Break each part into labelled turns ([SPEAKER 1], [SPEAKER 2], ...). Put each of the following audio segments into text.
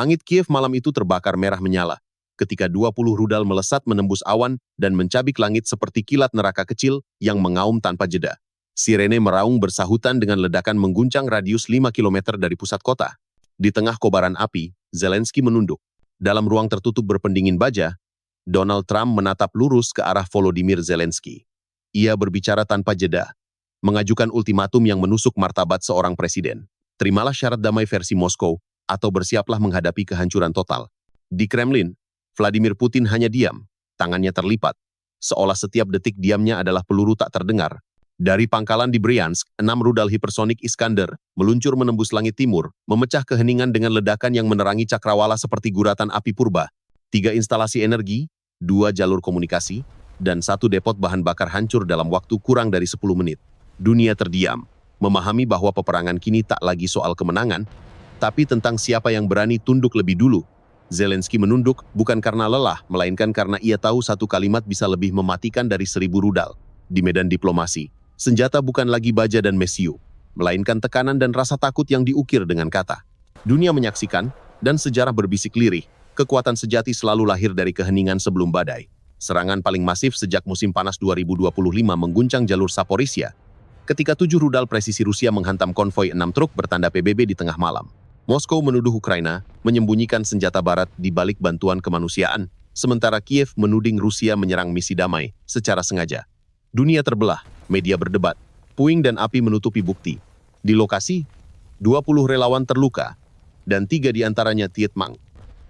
[SPEAKER 1] Langit Kiev malam itu terbakar merah menyala, ketika 20 rudal melesat menembus awan dan mencabik langit seperti kilat neraka kecil yang mengaum tanpa jeda. Sirene meraung bersahutan dengan ledakan mengguncang radius 5 km dari pusat kota. Di tengah kobaran api, Zelensky menunduk. Dalam ruang tertutup berpendingin baja, Donald Trump menatap lurus ke arah Volodymyr Zelensky. Ia berbicara tanpa jeda, mengajukan ultimatum yang menusuk martabat seorang presiden. Terimalah syarat damai versi Moskow, atau bersiaplah menghadapi kehancuran total. Di Kremlin, Vladimir Putin hanya diam, tangannya terlipat, seolah setiap detik diamnya adalah peluru tak terdengar. Dari pangkalan di Bryansk, 6 rudal hipersonik Iskander meluncur menembus langit timur, memecah keheningan dengan ledakan yang menerangi cakrawala seperti guratan api purba. 3 instalasi energi, 2 jalur komunikasi, dan 1 depot bahan bakar hancur dalam waktu kurang dari 10 menit. Dunia terdiam, memahami bahwa peperangan kini tak lagi soal kemenangan, tapi tentang siapa yang berani tunduk lebih dulu. Zelensky menunduk bukan karena lelah, melainkan karena ia tahu satu kalimat bisa lebih mematikan dari 1000 rudal. Di medan diplomasi, senjata bukan lagi baja dan mesiu, melainkan tekanan dan rasa takut yang diukir dengan kata. Dunia menyaksikan, dan sejarah berbisik lirih, kekuatan sejati selalu lahir dari keheningan sebelum badai. Serangan paling masif sejak musim panas 2025 mengguncang jalur Zaporizhia, ketika 7 rudal presisi Rusia menghantam konvoi 6 truk bertanda PBB di tengah malam. Moskow menuduh Ukraina menyembunyikan senjata barat di balik bantuan kemanusiaan, sementara Kiev menuding Rusia menyerang misi damai secara sengaja. Dunia terbelah, media berdebat, puing dan api menutupi bukti. Di lokasi, 20 relawan terluka, dan 3 diantaranya Tietmang,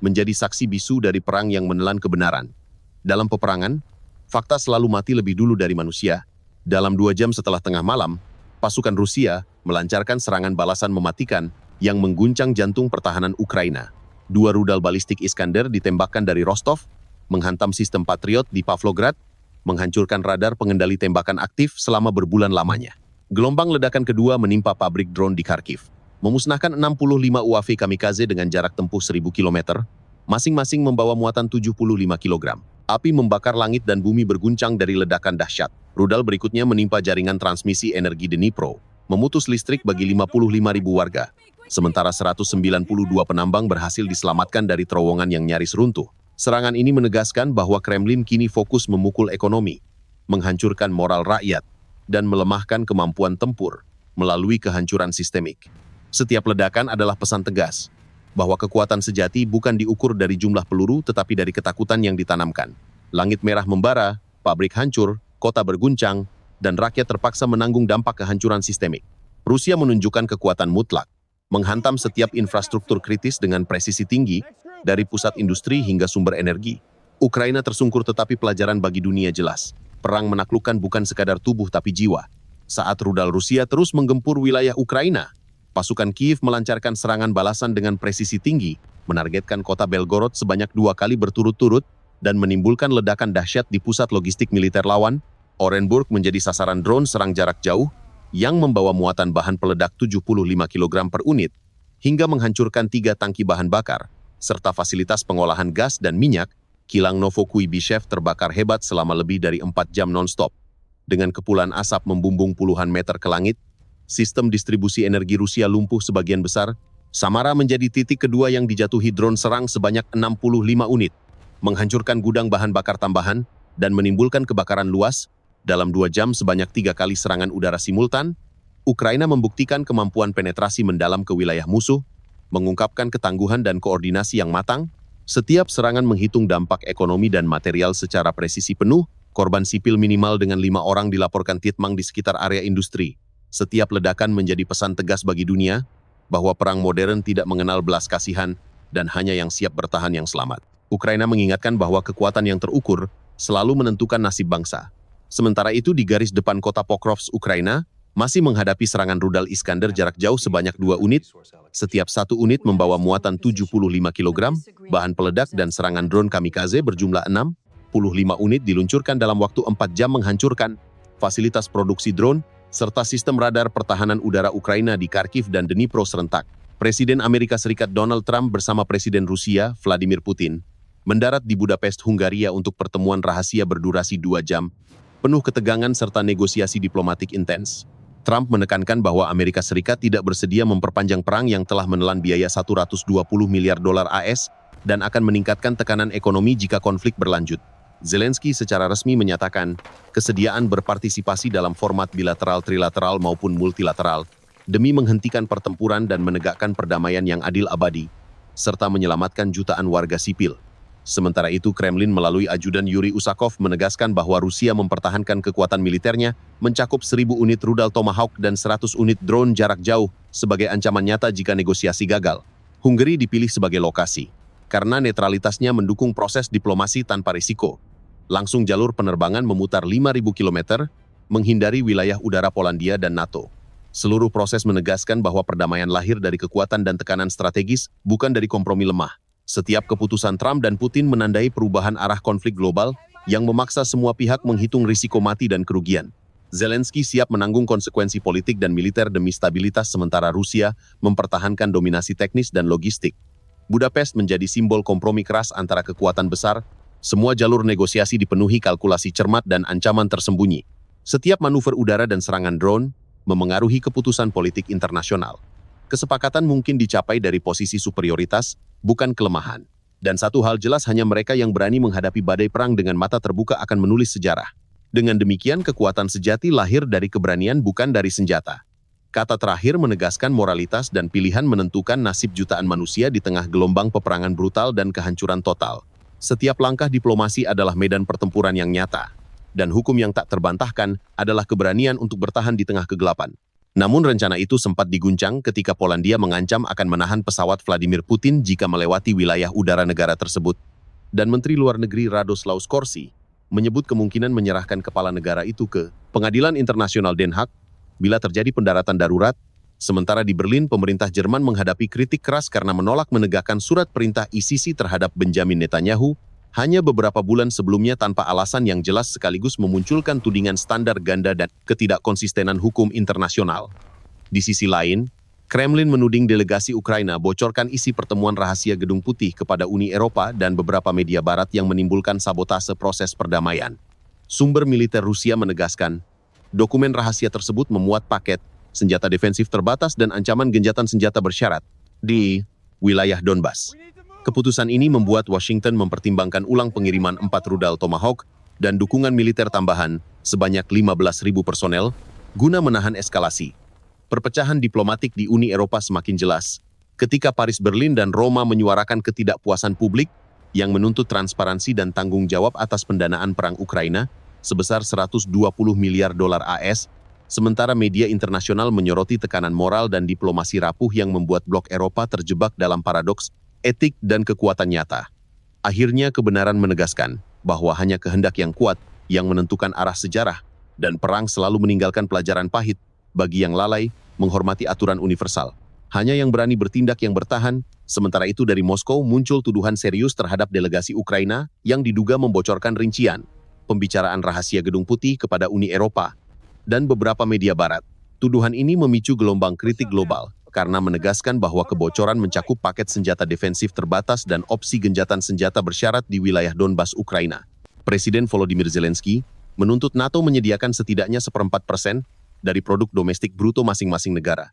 [SPEAKER 1] menjadi saksi bisu dari perang yang menelan kebenaran. Dalam peperangan, fakta selalu mati lebih dulu dari manusia. Dalam 2 jam setelah tengah malam, pasukan Rusia melancarkan serangan balasan mematikan yang mengguncang jantung pertahanan Ukraina. 2 rudal balistik Iskander ditembakkan dari Rostov, menghantam sistem Patriot di Pavlograd, menghancurkan radar pengendali tembakan aktif selama berbulan lamanya. Gelombang ledakan kedua menimpa pabrik drone di Kharkiv, memusnahkan 65 UAV kamikaze dengan jarak tempuh 1000 km, masing-masing membawa muatan 75 kg. Api membakar langit dan bumi berguncang dari ledakan dahsyat. Rudal berikutnya menimpa jaringan transmisi energi Dnipro, memutus listrik bagi 55.000 warga. Sementara 192 penambang berhasil diselamatkan dari terowongan yang nyaris runtuh. Serangan ini menegaskan bahwa Kremlin kini fokus memukul ekonomi, menghancurkan moral rakyat, dan melemahkan kemampuan tempur melalui kehancuran sistemik. Setiap ledakan adalah pesan tegas bahwa kekuatan sejati bukan diukur dari jumlah peluru tetapi dari ketakutan yang ditanamkan. Langit merah membara, pabrik hancur, kota berguncang, dan rakyat terpaksa menanggung dampak kehancuran sistemik. Rusia menunjukkan kekuatan mutlak, menghantam setiap infrastruktur kritis dengan presisi tinggi, dari pusat industri hingga sumber energi. Ukraina tersungkur tetapi pelajaran bagi dunia jelas. Perang menaklukkan bukan sekadar tubuh tapi jiwa. Saat rudal Rusia terus menggempur wilayah Ukraina, pasukan Kiev melancarkan serangan balasan dengan presisi tinggi, menargetkan kota Belgorod sebanyak 2 kali berturut-turut, dan menimbulkan ledakan dahsyat di pusat logistik militer lawan. Orenburg menjadi sasaran drone serang jarak jauh, yang membawa muatan bahan peledak 75 kg per unit, hingga menghancurkan 3 tangki bahan bakar, serta fasilitas pengolahan gas dan minyak. Kilang Novokuibyshev terbakar hebat selama lebih dari 4 jam non-stop. Dengan kepulan asap membumbung puluhan meter ke langit, sistem distribusi energi Rusia lumpuh sebagian besar. Samara menjadi titik kedua yang dijatuhi drone serang sebanyak 65 unit, menghancurkan gudang bahan bakar tambahan, dan menimbulkan kebakaran luas. Dalam 2 jam sebanyak 3 kali serangan udara simultan, Ukraina membuktikan kemampuan penetrasi mendalam ke wilayah musuh, mengungkapkan ketangguhan dan koordinasi yang matang. Setiap serangan menghitung dampak ekonomi dan material secara presisi penuh. Korban sipil minimal dengan 5 orang dilaporkan Tietmang di sekitar area industri. Setiap ledakan menjadi pesan tegas bagi dunia, bahwa perang modern tidak mengenal belas kasihan, dan hanya yang siap bertahan yang selamat. Ukraina mengingatkan bahwa kekuatan yang terukur selalu menentukan nasib bangsa. Sementara itu di garis depan kota Pokrovsk, Ukraina, masih menghadapi serangan rudal Iskander jarak jauh sebanyak 2 unit. Setiap 1 unit membawa muatan 75 kg, bahan peledak dan serangan drone kamikaze berjumlah 65 unit diluncurkan dalam waktu 4 jam menghancurkan fasilitas produksi drone, serta sistem radar pertahanan udara Ukraina di Kharkiv dan Dnipro serentak. Presiden Amerika Serikat Donald Trump bersama Presiden Rusia Vladimir Putin mendarat di Budapest, Hungaria untuk pertemuan rahasia berdurasi 2 jam, penuh ketegangan serta negosiasi diplomatik intens. Trump menekankan bahwa Amerika Serikat tidak bersedia memperpanjang perang yang telah menelan biaya 120 miliar dolar AS dan akan meningkatkan tekanan ekonomi jika konflik berlanjut. Zelensky secara resmi menyatakan kesediaan berpartisipasi dalam format bilateral, trilateral maupun multilateral demi menghentikan pertempuran dan menegakkan perdamaian yang adil abadi, serta menyelamatkan jutaan warga sipil. Sementara itu, Kremlin melalui ajudan Yuri Usakov menegaskan bahwa Rusia mempertahankan kekuatan militernya mencakup 1.000 unit rudal Tomahawk dan 100 unit drone jarak jauh sebagai ancaman nyata jika negosiasi gagal. Hungary dipilih sebagai lokasi, karena netralitasnya mendukung proses diplomasi tanpa risiko. Langsung jalur penerbangan memutar 5.000 km, menghindari wilayah udara Polandia dan NATO. Seluruh proses menegaskan bahwa perdamaian lahir dari kekuatan dan tekanan strategis, bukan dari kompromi lemah. Setiap keputusan Trump dan Putin menandai perubahan arah konflik global yang memaksa semua pihak menghitung risiko mati dan kerugian. Zelensky siap menanggung konsekuensi politik dan militer demi stabilitas sementara Rusia mempertahankan dominasi teknis dan logistik. Budapest menjadi simbol kompromi keras antara kekuatan besar. Semua jalur negosiasi dipenuhi kalkulasi cermat dan ancaman tersembunyi. Setiap manuver udara dan serangan drone memengaruhi keputusan politik internasional. Kesepakatan mungkin dicapai dari posisi superioritas, bukan kelemahan. Dan satu hal jelas, hanya mereka yang berani menghadapi badai perang dengan mata terbuka akan menulis sejarah. Dengan demikian, kekuatan sejati lahir dari keberanian, bukan dari senjata. Kata terakhir menegaskan moralitas dan pilihan menentukan nasib jutaan manusia di tengah gelombang peperangan brutal dan kehancuran total. Setiap langkah diplomasi adalah medan pertempuran yang nyata. Dan hukum yang tak terbantahkan adalah keberanian untuk bertahan di tengah kegelapan. Namun rencana itu sempat diguncang ketika Polandia mengancam akan menahan pesawat Vladimir Putin jika melewati wilayah udara negara tersebut. Dan Menteri Luar Negeri Radoslaw Sikorski menyebut kemungkinan menyerahkan kepala negara itu ke Pengadilan Internasional Den Haag bila terjadi pendaratan darurat. Sementara di Berlin, pemerintah Jerman menghadapi kritik keras karena menolak menegakkan surat perintah ICC terhadap Benjamin Netanyahu hanya beberapa bulan sebelumnya tanpa alasan yang jelas, sekaligus memunculkan tudingan standar ganda dan ketidakkonsistenan hukum internasional. Di sisi lain, Kremlin menuding delegasi Ukraina bocorkan isi pertemuan rahasia Gedung Putih kepada Uni Eropa dan beberapa media barat yang menimbulkan sabotase proses perdamaian. Sumber militer Rusia menegaskan, dokumen rahasia tersebut memuat paket senjata defensif terbatas dan ancaman gencatan senjata bersyarat di wilayah Donbas. Keputusan ini membuat Washington mempertimbangkan ulang pengiriman 4 rudal Tomahawk dan dukungan militer tambahan sebanyak 15.000 personel guna menahan eskalasi. Perpecahan diplomatik di Uni Eropa semakin jelas ketika Paris, Berlin, dan Roma menyuarakan ketidakpuasan publik yang menuntut transparansi dan tanggung jawab atas pendanaan perang Ukraina sebesar 120 miliar dolar AS, sementara media internasional menyoroti tekanan moral dan diplomasi rapuh yang membuat blok Eropa terjebak dalam paradoks etik dan kekuatan nyata. Akhirnya kebenaran menegaskan bahwa hanya kehendak yang kuat yang menentukan arah sejarah, dan perang selalu meninggalkan pelajaran pahit bagi yang lalai menghormati aturan universal. Hanya yang berani bertindak yang bertahan. Sementara itu dari Moskow muncul tuduhan serius terhadap delegasi Ukraina yang diduga membocorkan rincian pembicaraan rahasia Gedung Putih kepada Uni Eropa dan beberapa media barat. Tuduhan ini memicu gelombang kritik global karena menegaskan bahwa kebocoran mencakup paket senjata defensif terbatas dan opsi gencatan senjata bersyarat di wilayah Donbas, Ukraina. Presiden Volodymyr Zelensky menuntut NATO menyediakan setidaknya 1/4% dari produk domestik bruto masing-masing negara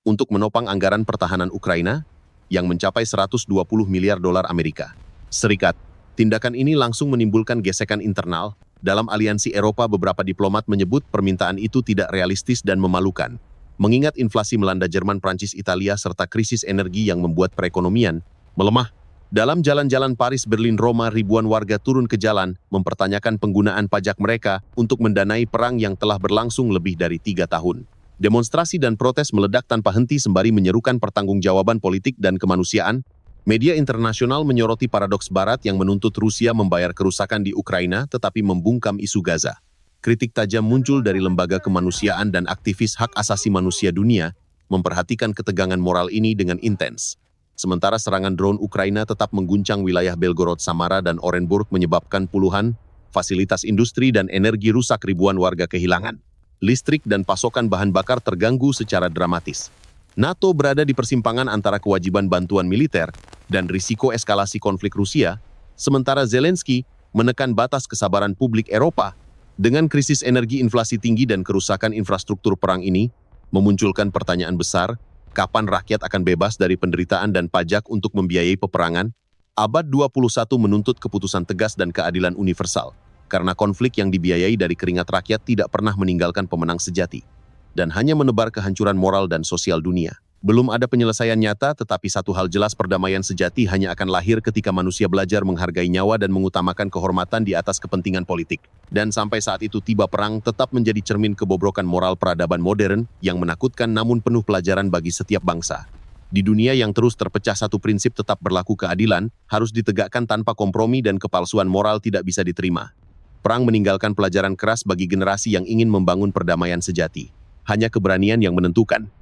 [SPEAKER 1] untuk menopang anggaran pertahanan Ukraina yang mencapai 120 miliar dolar Amerika Serikat. Tindakan ini langsung menimbulkan gesekan internal. Dalam aliansi Eropa, beberapa diplomat menyebut permintaan itu tidak realistis dan memalukan. Mengingat inflasi melanda Jerman, Prancis, Italia, serta krisis energi yang membuat perekonomian melemah. Dalam jalan-jalan Paris, Berlin, Roma, ribuan warga turun ke jalan mempertanyakan penggunaan pajak mereka untuk mendanai perang yang telah berlangsung lebih dari 3 tahun. Demonstrasi dan protes meledak tanpa henti sembari menyerukan pertanggungjawaban politik dan kemanusiaan. Media internasional menyoroti paradoks Barat yang menuntut Rusia membayar kerusakan di Ukraina tetapi membungkam isu Gaza. Kritik tajam muncul dari lembaga kemanusiaan dan aktivis hak asasi manusia dunia memperhatikan ketegangan moral ini dengan intens. Sementara serangan drone Ukraina tetap mengguncang wilayah Belgorod, Samara, dan Orenburg menyebabkan puluhan fasilitas industri dan energi rusak, ribuan warga kehilangan listrik dan pasokan bahan bakar terganggu secara dramatis. NATO berada di persimpangan antara kewajiban bantuan militer dan risiko eskalasi konflik Rusia, sementara Zelensky menekan batas kesabaran publik Eropa Dengan krisis energi, inflasi tinggi, dan kerusakan infrastruktur perang ini, memunculkan pertanyaan besar, kapan rakyat akan bebas dari penderitaan dan pajak untuk membiayai peperangan? Abad 21 menuntut keputusan tegas dan keadilan universal, karena konflik yang dibiayai dari keringat rakyat tidak pernah meninggalkan pemenang sejati, dan hanya menebar kehancuran moral dan sosial dunia. Belum ada penyelesaian nyata, tetapi satu hal jelas, perdamaian sejati hanya akan lahir ketika manusia belajar menghargai nyawa dan mengutamakan kehormatan di atas kepentingan politik. Dan sampai saat itu tiba, perang tetap menjadi cermin kebobrokan moral peradaban modern yang menakutkan namun penuh pelajaran bagi setiap bangsa. Di dunia yang terus terpecah, satu prinsip tetap berlaku: keadilan harus ditegakkan tanpa kompromi dan kepalsuan moral tidak bisa diterima. Perang meninggalkan pelajaran keras bagi generasi yang ingin membangun perdamaian sejati. Hanya keberanian yang menentukan.